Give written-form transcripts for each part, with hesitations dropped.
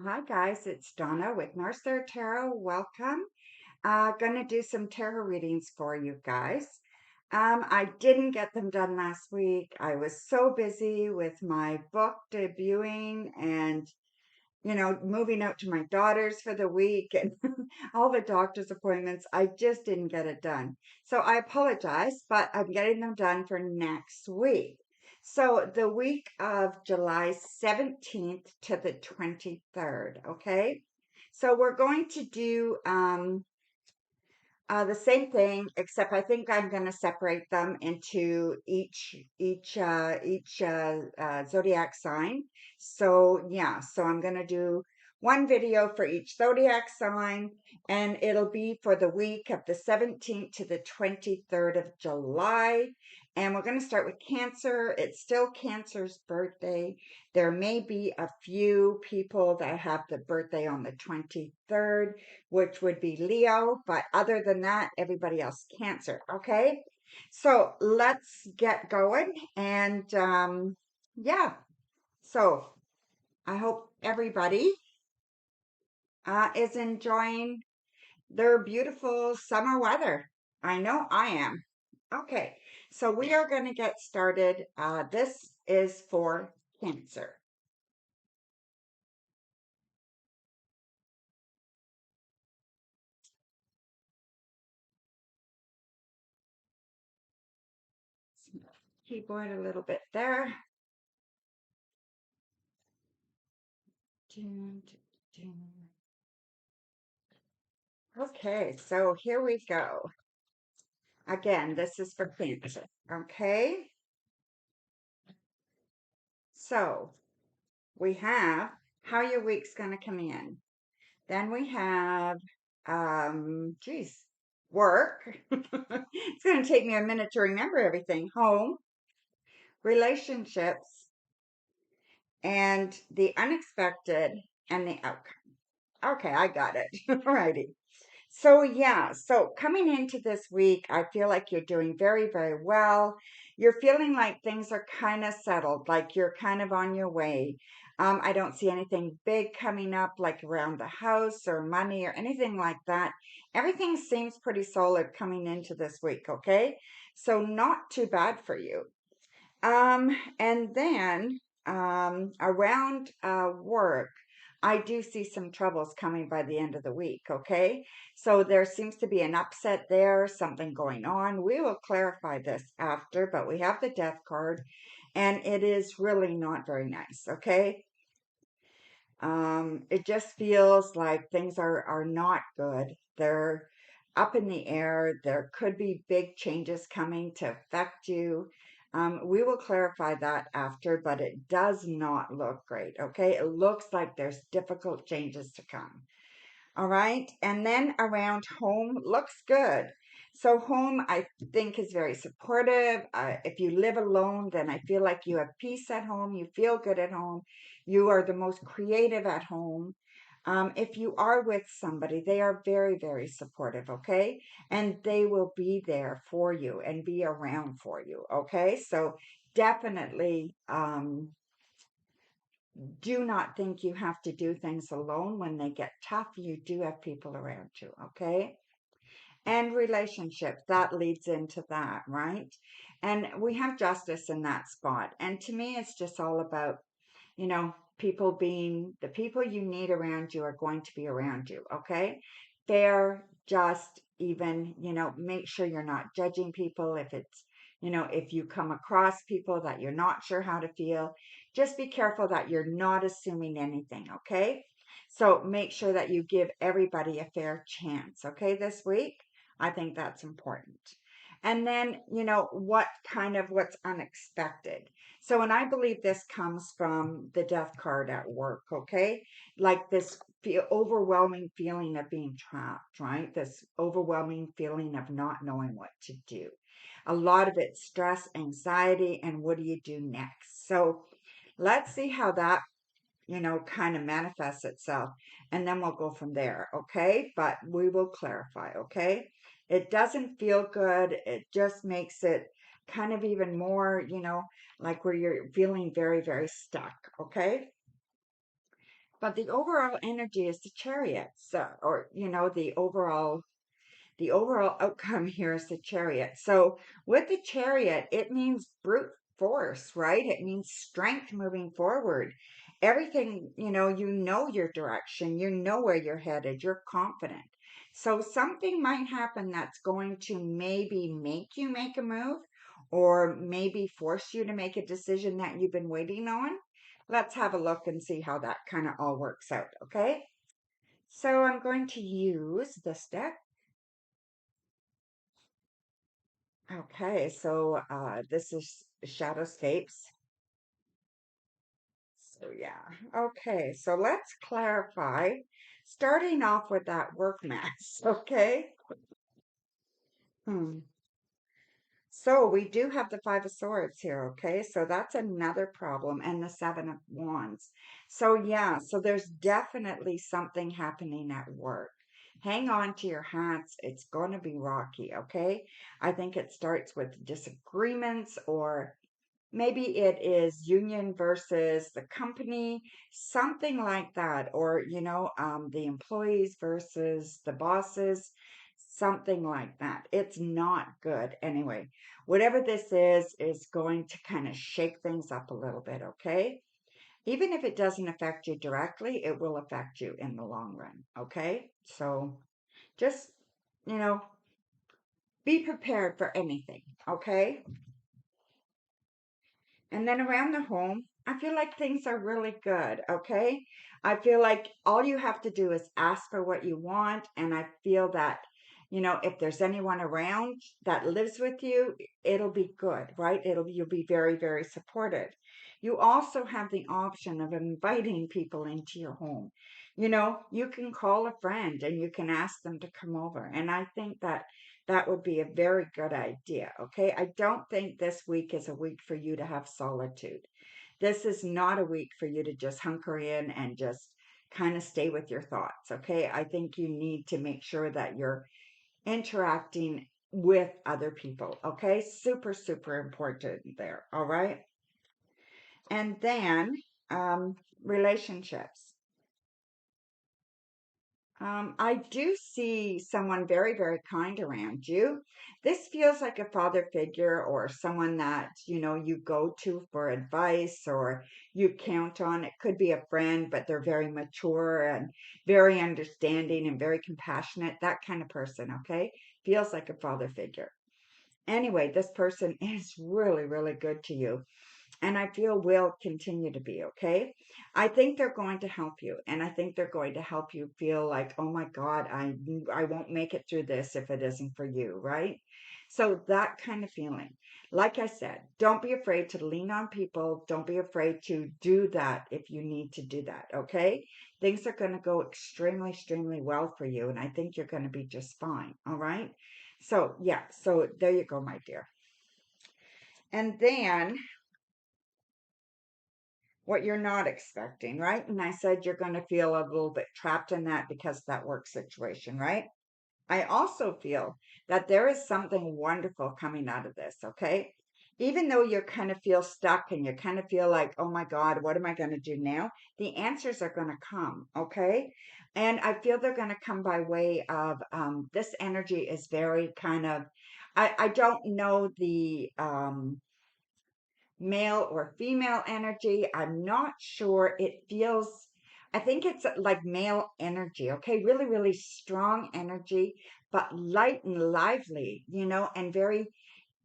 Hi guys, it's Donna with Northstar Tarot. Welcome. Gonna do some tarot readings for you guys. I didn't get them done last week. I was so busy with my book debuting and moving out to my daughter's for the week and all the doctor's appointments. I just didn't get it done. So I apologize, but I'm getting them done for next week. So the week of July 17th to the 23rd, okay? So we're going to do the same thing, except I think I'm going to separate them into each zodiac sign. So yeah, so I'm going to do one video for each zodiac sign, and it'll be for the week of the 17th to the 23rd of July. And we're going to start with Cancer. It's still Cancer's birthday. There may be a few people that have the birthday on the 23rd, which would be Leo, but other than that, everybody else Cancer. Okay, so let's get going. And yeah, so I hope everybody is enjoying their beautiful summer weather. I know I am. Okay, so we are going to get started. This is for Cancer. Keyboard a little bit there. Dun, dun, dun. Okay, so here we go. Again, this is for Cancer. Okay, so we have how your week's going to come in. Then we have, geez, work. It's going to take me a minute to remember everything. Home, relationships, and the unexpected and the outcome. Okay, I got it. Alrighty. So, yeah, so coming into this week, I feel like you're doing very, very well. You're feeling like things are kind of settled, like you're kind of on your way. I don't see anything big coming up, like around the house or money or anything like that. Everything seems pretty solid coming into this week, okay? So, not too bad for you. And then around work, I do see some troubles coming by the end of the week, okay? So there seems to be an upset there, something going on. We will clarify this after, but we have the death card, and it is really not very nice, okay? It just feels like things are not good. They're up in the air. There could be big changes coming to affect you. We will clarify that after, but it does not look great. Okay, it looks like there's difficult changes to come. All right. And then around home looks good. So home, I think, is very supportive. If you live alone, then I feel like you have peace at home. You feel good at home. You are the most creative at home. If you are with somebody, they are very, very supportive, okay? And they will be there for you and be around for you, okay? So definitely, do not think you have to do things alone. When they get tough, you do have people around you, okay? And relationships, that leads into that, right? And we have justice in that spot. And to me, it's just all about, people being the people you need around you are going to be around you, okay? Fair, just, even, make sure you're not judging people if it's, if you come across people that you're not sure how to feel, just be careful that you're not assuming anything, okay? So make sure that you give everybody a fair chance, okay, this week. I think that's important. And then, what's unexpected. So, and I believe this comes from the death card at work, okay? Like this overwhelming feeling of being trapped, right? This overwhelming feeling of not knowing what to do. A lot of it's stress, anxiety, and what do you do next? So, let's see how that kind of manifests itself. And then we'll go from there, okay? But we will clarify, okay? It doesn't feel good. It just makes it kind of even more, like where you're feeling very, very stuck, okay? but the overall energy is the Chariot. So, or, the overall outcome here is the Chariot. So with the Chariot, it means brute force, right? It means strength moving forward. Everything, you know your direction, you know where you're headed, you're confident. So something might happen that's going to maybe make you make a move or maybe force you to make a decision that you've been waiting on. Let's have a look and see how that kind of all works out, okay? So I'm going to use this deck. Okay, so this is Shadowscapes. So yeah, okay, so let's clarify, starting off with that work mass, okay? Hmm. So we do have the Five of Swords here, okay? So that's another problem, and the Seven of Wands. So yeah, so there's definitely something happening at work. Hang on to your hats. It's going to be rocky, okay? I think it starts with disagreements or maybe it is union versus the company, something like that, or the employees versus the bosses, something like that. It's not good anyway. Whatever this is going to kind of shake things up a little bit, okay? Even if it doesn't affect you directly, it will affect you in the long run, okay? So just, you know be prepared for anything, okay? And then around the home, I feel like things are really good, okay? I feel like all you have to do is ask for what you want. And I feel that, if there's anyone around that lives with you, it'll be good, right? You'll be very, very supported. You also have the option of inviting people into your home. You can call a friend and you can ask them to come over. And I think that that would be a very good idea. Okay. I don't think this week is a week for you to have solitude. This is not a week for you to just hunker in and just kind of stay with your thoughts. Okay. I think you need to make sure that you're interacting with other people. Okay. Super, super important there. All right. And then relationships. I do see someone very, very kind around you. This feels like a father figure or someone that, you go to for advice or you count on. It could be a friend, but they're very mature and very understanding and very compassionate. That kind of person, okay? Feels like a father figure. Anyway, this person is really, really good to you and I feel will continue to be, okay? I think they're going to help you and I think they're going to help you feel like, "Oh my God, I won't make it through this if it isn't for you," right? So that kind of feeling. Like I said, don't be afraid to lean on people. Don't be afraid to do that if you need to do that, okay? Things are going to go extremely, extremely well for you and I think you're going to be just fine, all right? So, yeah, so there you go, my dear. And then what you're not expecting, right? And I said you're going to feel a little bit trapped in that because of that work situation, right? I also feel that there is something wonderful coming out of this, okay? Even though you kind of feel stuck and you kind of feel like, "Oh my God, what am I going to do now?" The answers are going to come, okay? And I feel they're going to come by way of this energy is very kind of, I don't know the male or female energy. I'm not sure. I think it's like male energy, okay? Really, really strong energy, but light and lively, and very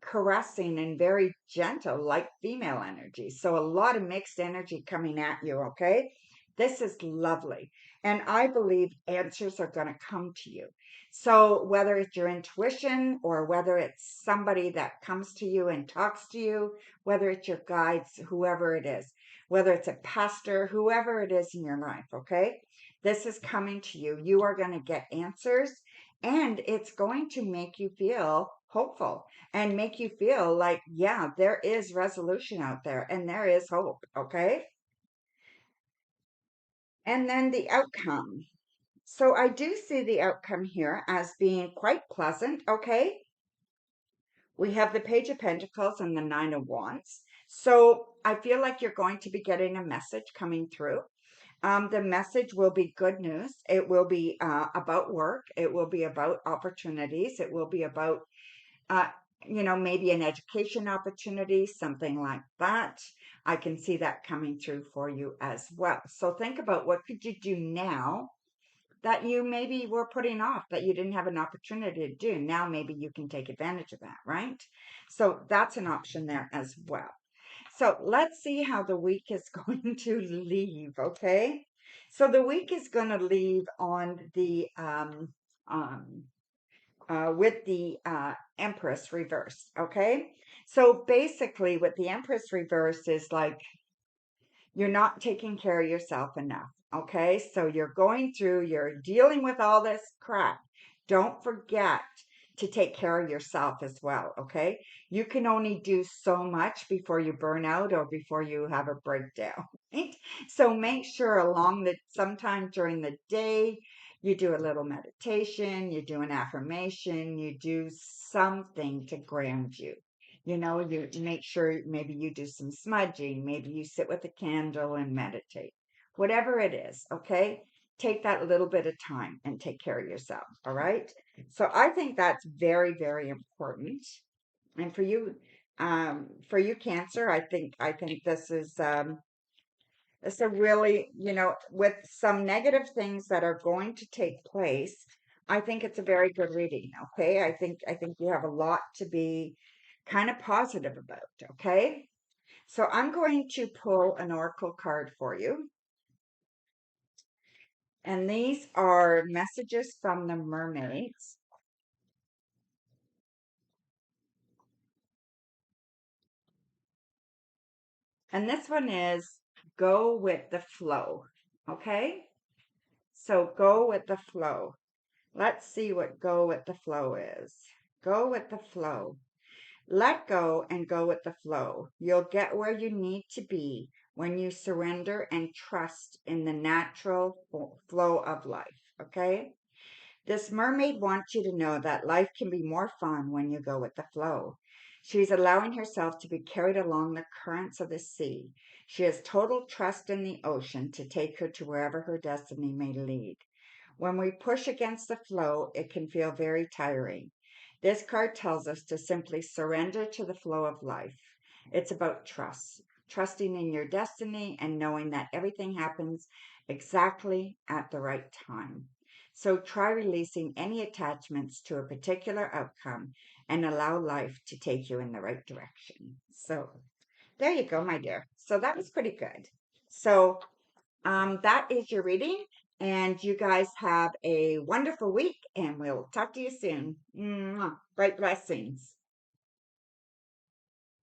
caressing and very gentle, like female energy. So a lot of mixed energy coming at you, okay? This is lovely. And I believe answers are going to come to you. So whether it's your intuition or whether it's somebody that comes to you and talks to you, whether it's your guides, whoever it is, whether it's a pastor, whoever it is in your life, okay? This is coming to you. You are going to get answers and it's going to make you feel hopeful and make you feel like, yeah, there is resolution out there and there is hope. Okay. And then the outcome. So I do see the outcome here as being quite pleasant. Okay. We have the Page of Pentacles and the Nine of Wands. So I feel like you're going to be getting a message coming through. The message will be good news. It will be about work. It will be about opportunities. It will be about, uh, maybe an education opportunity, something like that. I can see that coming through for you as well. So think about what could you do now that you maybe were putting off, that you didn't have an opportunity to do. Now maybe you can take advantage of that, right? So that's an option there as well. So let's see how the week is going to leave, okay? So the week is going to leave on the um, with the Empress reverse, okay? So basically, what the Empress reverse is like, you're not taking care of yourself enough. Okay. So you're dealing with all this crap. Don't forget to take care of yourself as well. Okay. You can only do so much before you burn out or before you have a breakdown. Right? So make sure sometime during the day, you do a little meditation, you do an affirmation, you do something to ground you. You make sure maybe you do some smudging, maybe you sit with a candle and meditate. Whatever it is, okay? Take that little bit of time and take care of yourself, all right? So I think that's very, very important. And for you, Cancer, I think this is a really, with some negative things that are going to take place, I think it's a very good reading, okay? I think you have a lot to be kind of positive about, okay? So I'm going to pull an oracle card for you. And these are messages from the mermaids. And this one is go with the flow, okay? So go with the flow. Let's see what go with the flow is. Go with the flow. Let go and go with the flow. You'll get where you need to be when you surrender and trust in the natural flow of life. Okay? This mermaid wants you to know that life can be more fun when you go with the flow. She's allowing herself to be carried along the currents of the sea. She has total trust in the ocean to take her to wherever her destiny may lead. When we push against the flow, it can feel very tiring. This card tells us to simply surrender to the flow of life. It's about trust, trusting in your destiny and knowing that everything happens exactly at the right time. So try releasing any attachments to a particular outcome and allow life to take you in the right direction. So there you go, my dear. So that was pretty good. So that is your reading. And you guys have a wonderful week, and we'll talk to you soon. Mwah. Bright blessings.